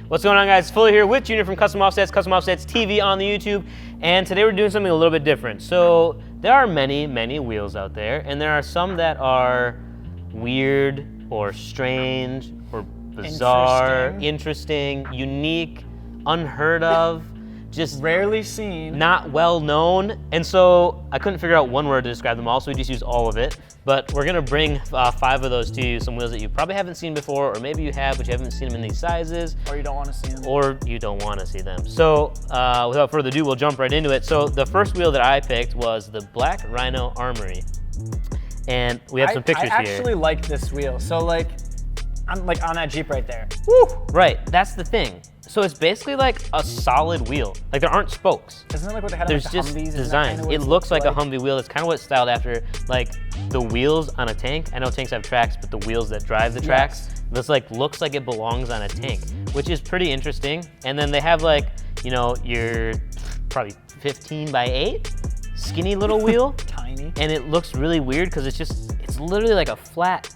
What's going on, guys? Fuller here with Junior from Custom Offsets TV on the YouTube, and today we're doing something a little bit different. So there are many wheels out there, and there are some that are weird or strange or bizarre, interesting, unique, unheard of, just rarely seen, not well known. And so I couldn't figure out one word to describe them all, so we just used all of it. But we're gonna bring 5 of those to you, some wheels that you probably haven't seen before, or maybe you have, but you haven't seen them in these sizes. Or you don't wanna see them. Or you don't wanna see them. So without further ado, we'll jump right into it. So the first wheel that I picked was the black Rhino Armory. And we have some pictures I here. I actually like this wheel. So I'm like on that Jeep right there. Woo! Right, that's the thing. So it's basically like a solid wheel. Like there aren't spokes. Isn't it like what they had on There's like the just Humvees? design. It looks like a Humvee wheel. It's kind of what it's styled after. Like the wheels on a tank. I know tanks have tracks, but the wheels that drive the tracks, this like looks like it belongs on a tank, which is pretty interesting. And then they have like, you know, your probably 15 by 8 skinny little wheel. Tiny. And it looks really weird because it's literally like a flat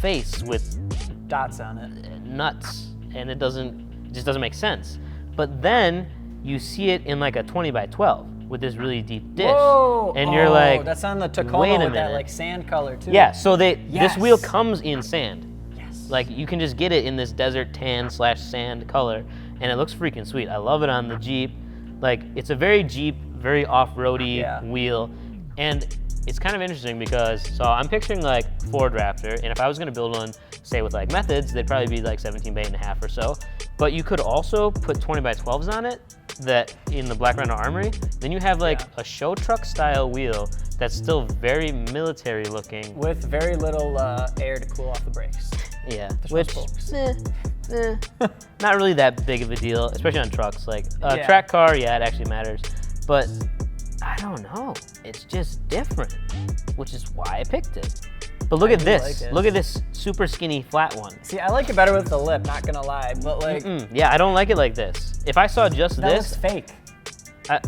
face with dots on it. Nuts. And it just doesn't make sense. But then you see it in like a 20 by 12 with this really deep dish. Whoa! And you're like, that's on the Tacoma wait a with minute. that like sand color too. Yeah, so this Yes. wheel comes in sand. Yes. Like you can just get it in this desert tan / sand color, and it looks freaking sweet. I love it on the Jeep. Like it's a very Jeep, very off-roady wheel. And it's kind of interesting because, so I'm picturing like Ford Raptor, and if I was gonna build one, say with like methods, they'd probably be like 17 by 8.5 or so. But you could also put 20 by 12s on it, that in the Black Rhino Armory. Then you have like a show truck style wheel that's still very military looking. With very little air to cool off the brakes. Yeah, which, not really that big of a deal, especially on trucks. Like a track car, yeah, it actually matters. But I don't know, it's just different, which is why I picked it. But look at this. Look at this super skinny flat one. See, I like it better with the lip, not gonna lie, but like... Yeah, I don't like it like this. If I saw just that this... looks fake.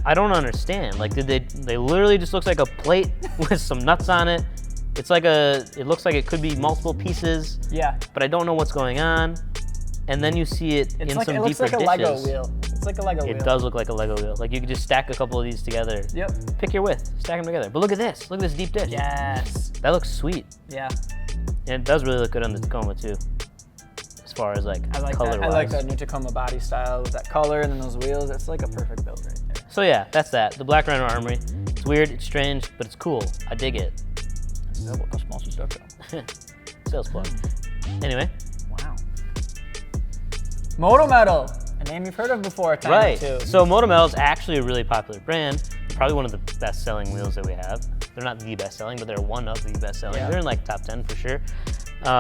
I don't understand. Like, they literally just looks like a plate with some nuts on it. It's like it looks like it could be multiple pieces. Yeah. But I don't know what's going on. And then you see it in some deeper dishes. It looks like a Lego wheel. It's like a Lego wheel. It does look like a Lego wheel. Like you could just stack a couple of these together. Yep. Pick your width, stack them together. But look at this. Look at this deep dish. Yes. That looks sweet. Yeah. And it does really look good on the Tacoma too, as far as like color-wise. I like that new Tacoma body style with that color and then those wheels. It's like a perfect build right there. So yeah, that's that. The Black Rhino Armory. It's weird, it's strange, but it's cool. I dig it. Sales plug. Anyway. Wow. Moto Metal, a name you've heard of before a time or two. So Moto Metal is actually a really popular brand. Probably one of the best-selling wheels that we have. They're not the best-selling, but they're one of the best-selling. Yeah. They're in like top 10 for sure.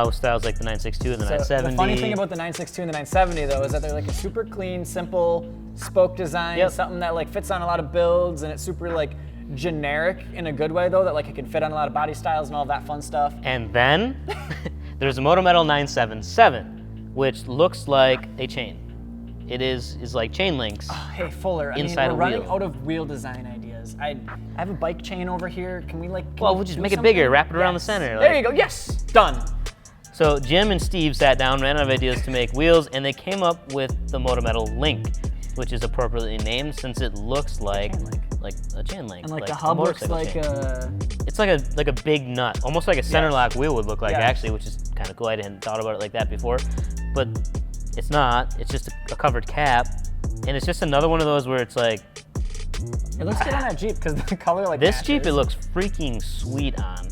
With styles like the 962 and the 970. The funny thing about the 962 and the 970 though is that they're like a super clean, simple spoke design, something that like fits on a lot of builds, and it's super like generic in a good way though, that like it can fit on a lot of body styles and all of that fun stuff. And then there's a Moto Metal 977, which looks like a chain. It is like chain links. Oh, hey Fuller, I mean, we're running out of wheel design ideas. I have a bike chain over here. Can we like? Well, we'll just make it bigger, wrap it around the center. There you go. Yes, done. So Jim and Steve sat down, ran out of ideas to make wheels, and they came up with the Moto Metal Link, which is appropriately named since it looks like a chain link. And like the hub looks like a... It's like a big nut, almost like a center lock wheel would look like actually, which is kind of cool. I hadn't thought about it like that before, but it's not. It's just a covered cap, and it's just another one of those where it's like... It looks good on that Jeep because the color like This matches. Jeep, it looks freaking sweet on.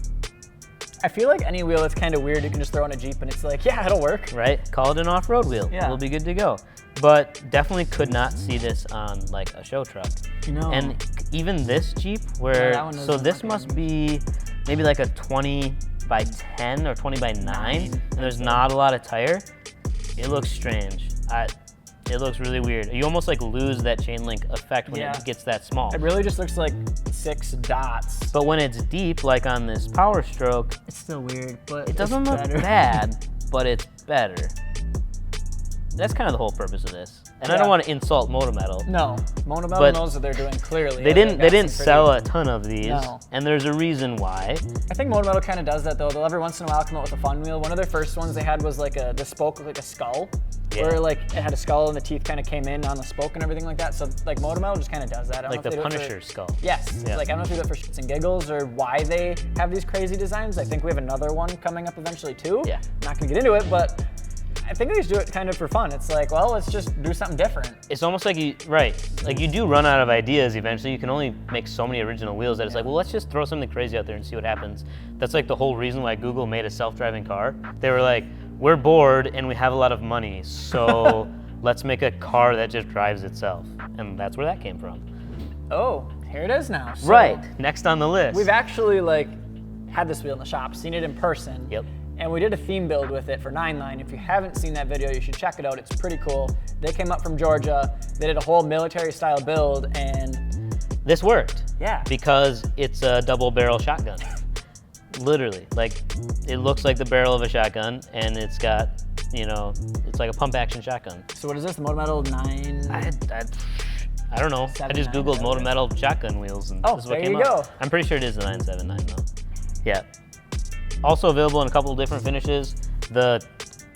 I feel like any wheel that's kind of weird, you can just throw on a Jeep and it's like, yeah, it'll work. Right? Call it an off-road wheel. Yeah. It'll be good to go. But definitely could not see this on like a show truck. No. And even this Jeep, where, so this must be maybe like a 20 by 10 or 20 by 9, and there's not a lot of tire. It looks strange. It looks really weird. You almost like lose that chain link effect when it gets that small. It really just looks like 6 dots. But when it's deep, like on this Power Stroke, it's still weird, but it doesn't look bad, but it's better. That's kind of the whole purpose of this. And I don't want to insult Moto Metal. No, Moto Metal knows what they're doing clearly. They didn't sell a ton of these, and there's a reason why. I think Moto Metal kind of does that though. They'll every once in a while come out with a fun wheel. One of their first ones they had was like the spoke looked like a skull. where like it had a skull and the teeth kind of came in on the spoke and everything like that. So like Motor Metal just kind of does that. I don't Like know if the they do it Punisher skull. Yes. Yeah. Like I don't know if they do it for shits and giggles or why they have these crazy designs. I think we have another one coming up eventually too. Yeah. I'm not gonna get into it, but I think they just do it kind of for fun. It's like, well, let's just do something different. It's almost like like you do run out of ideas eventually. You can only make so many original wheels that it's like, well, let's just throw something crazy out there and see what happens. That's like the whole reason why Google made a self-driving car. They were like, we're bored and we have a lot of money, so let's make a car that just drives itself. And that's where that came from. Oh, here it is now. So Right, next on the list. we've actually like had this wheel in the shop, seen it in person. Yep. And we did a theme build with it for 9line. If you haven't seen that video, you should check it out. It's pretty cool. They came up from Georgia. They did a whole military style build and This worked. yeah. Because it's a double barrel shotgun. Literally, like it looks like the barrel of a shotgun, and it's got, it's like a pump action shotgun. So what is this, the Motor Metal 9? I don't know. I just 7.9, Googled Motor Metal shotgun wheels, and Oh, this is what there came you up. go. I'm pretty sure it is the 979 though. Yeah. Also available in a couple of different finishes. The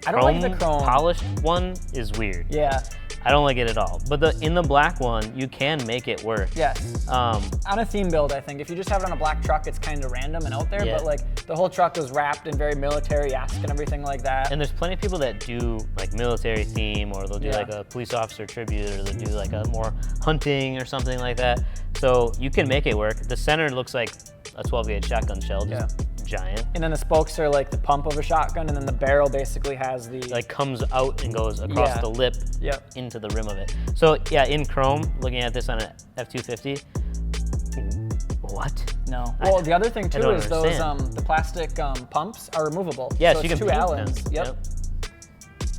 I don't like the chrome. polished one is weird. Yeah, I don't like it at all. But in the black one, you can make it work. yes. Um, On a theme build, I think. If you just have it on a black truck, it's kind of random and out there, Yeah. but like the whole truck was wrapped in very military-esque and everything like that. And there's plenty of people that do like military theme, or they'll do Yeah. like a police officer tribute, or they'll do like a more hunting or something like that. So you can make it work. The center looks like a 12 gauge shotgun shell, just giant. And then the spokes are like the pump of a shotgun, and then the barrel basically has the Like comes out and goes across Yeah. the lip Yep. into the rim of it. So yeah, in chrome, looking at this on an F250, what? No. Well, the other thing too don't is those understand. the plastic pumps are removable. Yeah, so so you it's can two paint Allens. them. Yep.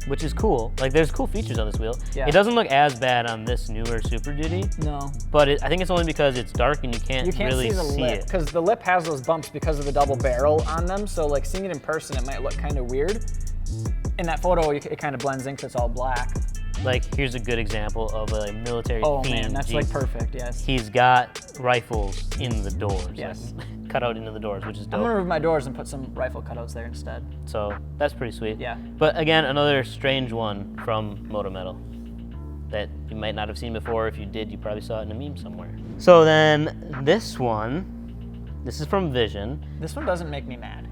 Which is cool. Like there's cool features on this wheel. Yeah. It doesn't look as bad on this newer Super Duty, No. but I think it's only because it's dark and you can't really see the lip it. because the lip has those bumps because of the double barrel on them. So like seeing it in person, it might look kind of weird. In that photo, it kind of blends in because it's all black. Like here's a good example of a military Oh theme. man, that's like perfect. Yes. He's got rifles in the doors. Yes. Like, cut out into the doors, which is I'm dope. gonna remove my doors and put some rifle cutouts there instead. So that's pretty sweet. Yeah. But again, another strange one from Motor Metal that you might not have seen before. If you did, you probably saw it in a meme somewhere. So then this is from Vision. This one doesn't make me mad.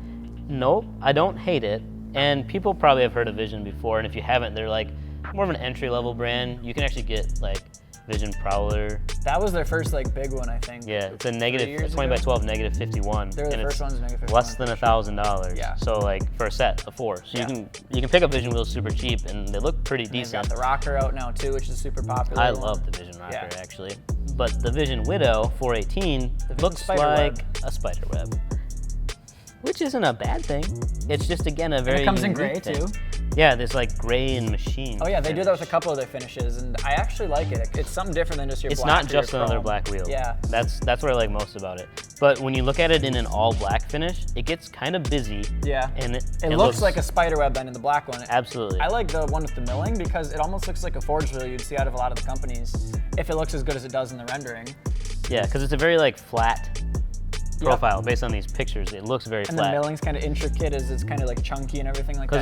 Nope, I don't hate it. And people probably have heard of Vision before, and if you haven't, they're like more of an entry-level brand. You can actually get like Vision Prowler. That was their first like big one, I think. Yeah, it's a years 20 by ago? 12 negative 51. They were the and first it's ones, negative 51. less than $1,000. Yeah. So like for a set of 4. So Yeah. you can pick up Vision wheels super cheap, and they look pretty They've got decent. the rocker out now too, which is super popular. I one. love the Vision Rocker Yeah. actually. But the Vision Widow 418 Vision looks Spiderweb. like a spider web. Which isn't a bad thing. It's just again a very And it comes in unique gray thing. too. Yeah, this like gray and machine. Oh yeah, they do that with a finish. couple of their finishes, and I actually like it. It's something different than just your It's black. not or your just another chrome. black wheel. Yeah. That's what I like most about it. But when you look at it in an all black finish, it gets kind of busy. Yeah. And It looks like a spider web then in the black one. Absolutely. I like the one with the milling because it almost looks like a forged wheel you'd see out of a lot of the companies if it looks as good as it does in the rendering. Yeah, because it's a very like flat profile based on these pictures. It looks very And flat. the milling's kind of intricate as it's kind of like chunky and everything like that. Because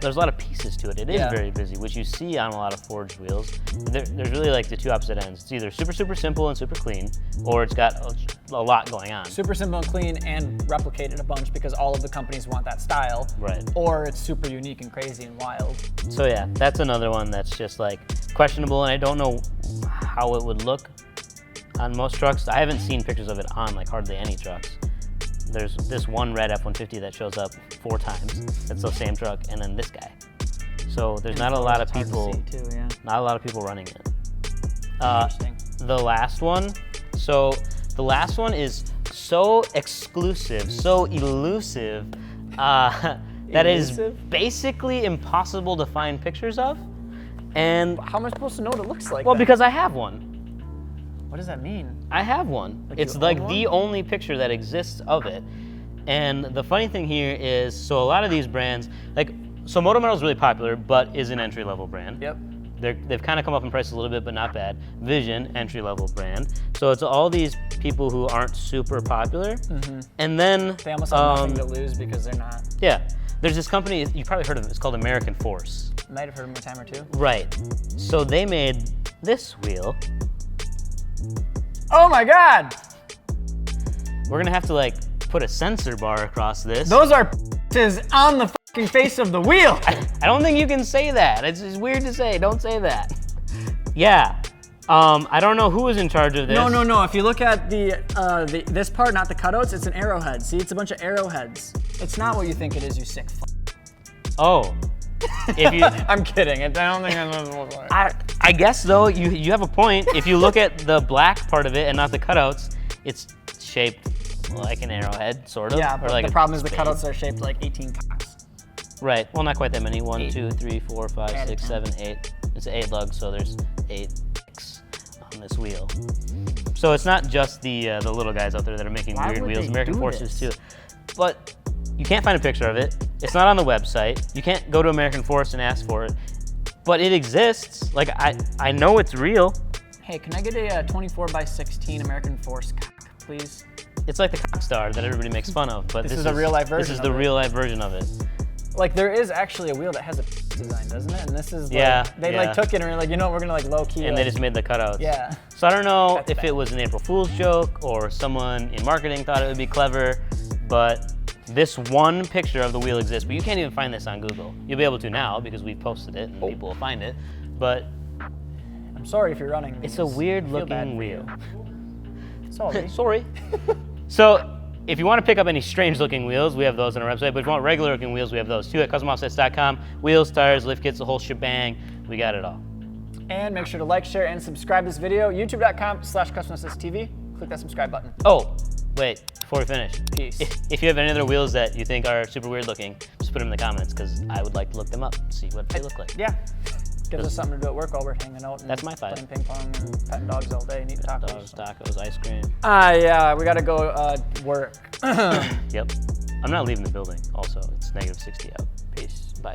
there's a lot of pieces to it. It is Yeah. very busy, which you see on a lot of forged wheels. There's really like the two opposite ends. It's either super simple and super clean, or it's got a lot going on. Super simple and clean and replicated a bunch because all of the companies want that style. Right. Or it's super unique and crazy and wild. So yeah, that's another one that's just like questionable, and I don't know how it would look on most trucks. I haven't seen pictures of it on like hardly any trucks. There's this one red F-150 that shows up 4 times. It's the same truck, and then this guy. So there's not a lot of It's hard people, to see too, yeah. not a lot of people running it. Interesting. The last one. So the last one is so exclusive, so elusive, that it is Elusive? basically impossible to find pictures of. And How am I supposed to know what it looks like? well, then? because I have one. What does that mean? I have one. Like It's you like own the one? only picture that exists of it. And the funny thing here is, so a lot of these brands, so Motor Metal is really popular, but is an entry-level brand. Yep. They've kind of come up in price a little bit, but not bad. Vision, entry-level brand. So it's all these people who aren't super popular. And then, They almost have nothing to lose because they're not. yeah. There's this company, you probably heard of it, it's called American Force. Might have heard them a time or two. Right. So they made this wheel. Oh my God! We're gonna have to like put a sensor bar across this. Those are on the fucking face of the wheel. I don't think you can say that. It's just weird to say. Don't say that. Yeah. I don't know who was in charge of this. No. If you look at this part, not the cutouts, it's an arrowhead. See, it's a bunch of arrowheads. It's not what you think it is, you sick Oh. If you, I'm kidding. I don't think I know. I guess though, you have a point. If you look at the black part of it and not the cutouts, it's shaped like an arrowhead, sort of. Yeah, but like the problem is the cutouts are shaped like 18 cocks. Right. Well, not quite that many. 1, 8. 2, 3, 4, 5, Add 6, 10. 7, 8. It's an 8 lug, so there's 8 ticks on this wheel. So it's not just the little guys out there that are making Why weird would wheels. they American do Forces this? too. But you can't find a picture of it. It's not on the website. You can't go to American Force and ask for it. But it exists. Like I know it's real. Hey, can I get a 24x16 American Force cock, please? It's like the cock star that everybody makes fun of, but This is a real life version. This is the real life version of it. Like there is actually a wheel that has a design, doesn't it? And this is like, they like took it and were like, you know, we're gonna like low key. And they just made the cutouts. Yeah. So I don't know That's if bad. it was an April Fool's joke or someone in marketing thought it would be clever, but this one picture of the wheel exists, but you can't even find this on Google. You'll be able to now because we've posted it and people will find it, but I'm sorry if you're running these. it's a weird I feel bad looking for wheel. you. Sorry. Sorry. So if you want to pick up any strange looking wheels, we have those on our website, but if you want regular looking wheels, we have those too at customoffsets.com. Wheels, tires, lift kits, the whole shebang. We got it all. And make sure to like, share, and subscribe this video. YouTube.com/CustomOffsetsTV. Click that subscribe button. Oh, wait, before we finish. Peace. If you have any other wheels that you think are super weird looking, just put them in the comments because I would like to look them up, see what they look like. Yeah. Gives us something to do at work while we're hanging out and That's my 5. playing ping pong and petting dogs all day and eating tacos. Dogs, tacos, ice cream. Yeah, we gotta go work. Yep. I'm not leaving the building also. It's -60 out. Peace. Bye.